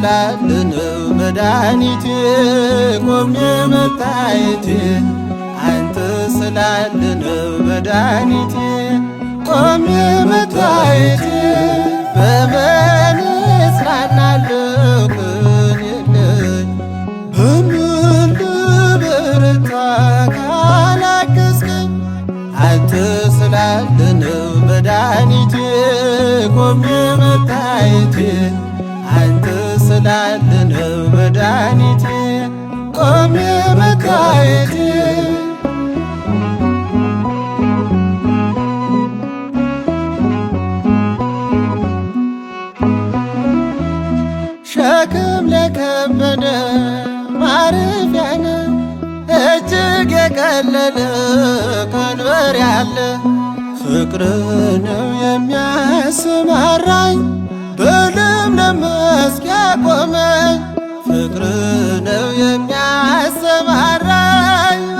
ስላለነው መድኃኒቴ ቆሜ መታየቴ አንተ ስላለነው መድኃኒቴ ቆሜ መታየቴ በምን እጽናናለሁ ቅን የለኝ በምን ልበረታ ካላገዝከኝ አንተ ስላለነው መድኃኒቴ ቆሜ መታየቴ አንተ ስላለነው መድኃኒቴ ቆሜ መታየቴ ሸክም ለከበደ ማረፊያ ነህ እጅግ የቀለለ ቀንበር ያለ ፍቅር ነው የሚያሰማራኝ በለምለም መስክ ያቆመኝ ፍቅር ነው የሚያሰማራኝ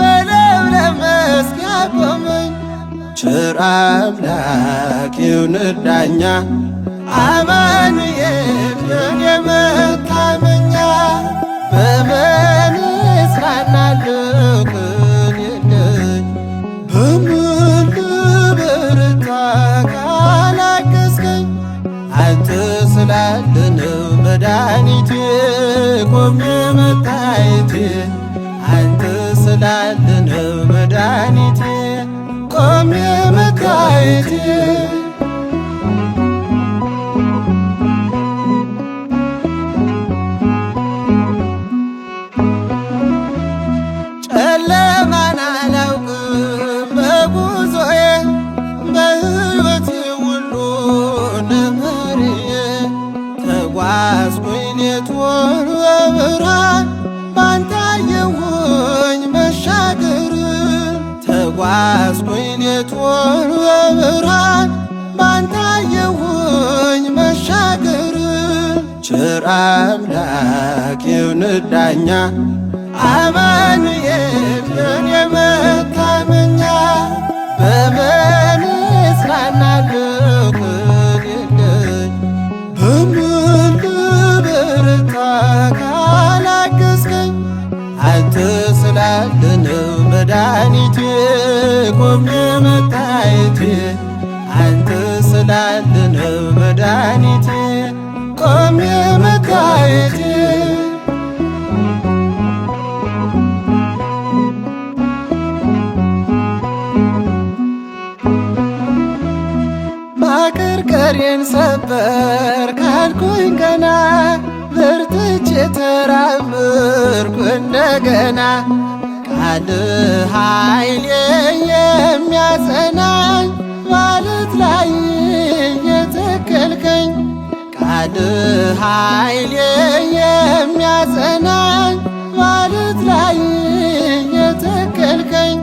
በለምለም መስክ ያቆመኝ ቸር አምላክ ይሁንህ ዳኛ አማኑኤል የኔ መታመኛ በምን እጽናናለሁ ቅን የለኝ በምን ልበረታ ካላገዝከኝ አንተ ስላለነው መድኃኒቴ ቆሜ መታየቴ አንተ ስላለነው መድኃኒቴ ቆሜ መታየቴ ጨለማን አላውቅም በጉዞዬ በሕይወቴ ሁሉ ነመርዬ ተጓዝኩኝ ሌቱን በብርሃን ባንተ አየሁኝ መሻገርን ተጓዝኩኝ ሌቱን በብርሃን ባንተ አየሁኝ መሻገርን ቸር አምላክ ይሁንህ ዳኛ አማኑኤል የኔ መታመኛ በምን እጽናናለሁ ቅን የለኝ በምን ልበረታ ካላገዝከኝ አንተ ስላለነው መድኃኒቴ ቆሜ መታየቴ አንተ ስላለነው መድኃኒቴ ቆሜ መታየቴ ማቀርቀሬን ሰበር ካልኩኝ ገና በርትቼ ተራመድኩ እንደገና ቃልህ ኃይሌ የሚያጸናኝ ማለት ላይ የተከልከኝ ቃልህ ኃይሌ የሚያጸናኝ ማለት ላይ የተከልከኝ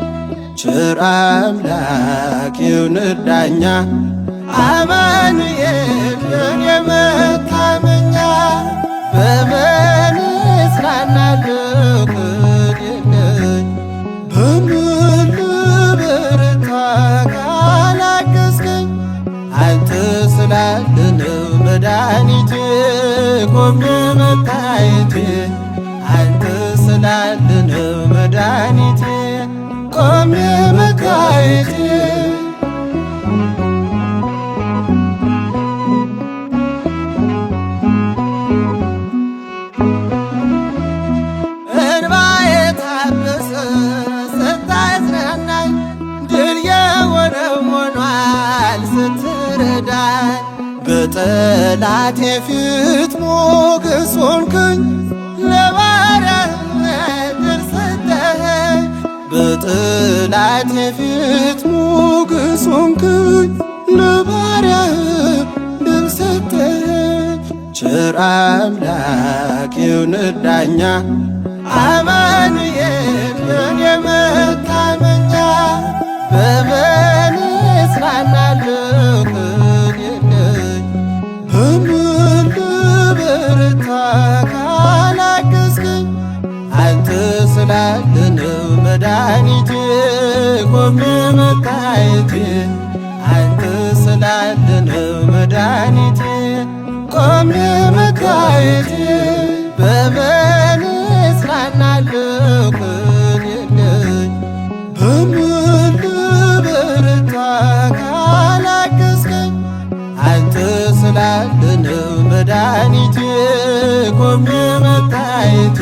ቸር አምላክ ይሁንህ ዳኛ አማኑኤል የኔ መታመኛ በምን እጽናናለሁ ቅን የለኝ በምን ልበረታ ካላገዝከኝ አንተ ስላለነው መድኃኒቴ ቆሜ መታየቴ አንተ ስላለነው መድኃኒቴ ቆሜ መታየቴ በጠላቴ ፊት ሞገስ ሆንክኝ ለባሪያህ ድል ሰጠኸኝ በጠላቴ ፊት ሞገስ ሆንክኝ ለባሪያህ ድል ሰጠኸኝ ቸር አምላክ ይሁንህ ዳኛ አማኑኤል የኔ መታመኛ በምን እጽናናለሁ ቅን የለኝ በምን ልበረታ ካላገዝከኝ አንተ ስላለነው መድኃኒቴ ቆሜ መታየቴ አንተ ስላለነው መድኃኒቴ ቆሜ መታየቴ በምን እጽናናለሁ ከሌለኝ በምን ልበረታ ካላገዝከኝ አንተ ስላለ ነው መድኃኒቴ ቆሜ መታየቴ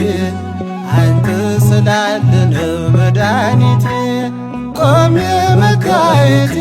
አንተ ስላለ ነው መድኃኒቴ ቆሜ መታየቴ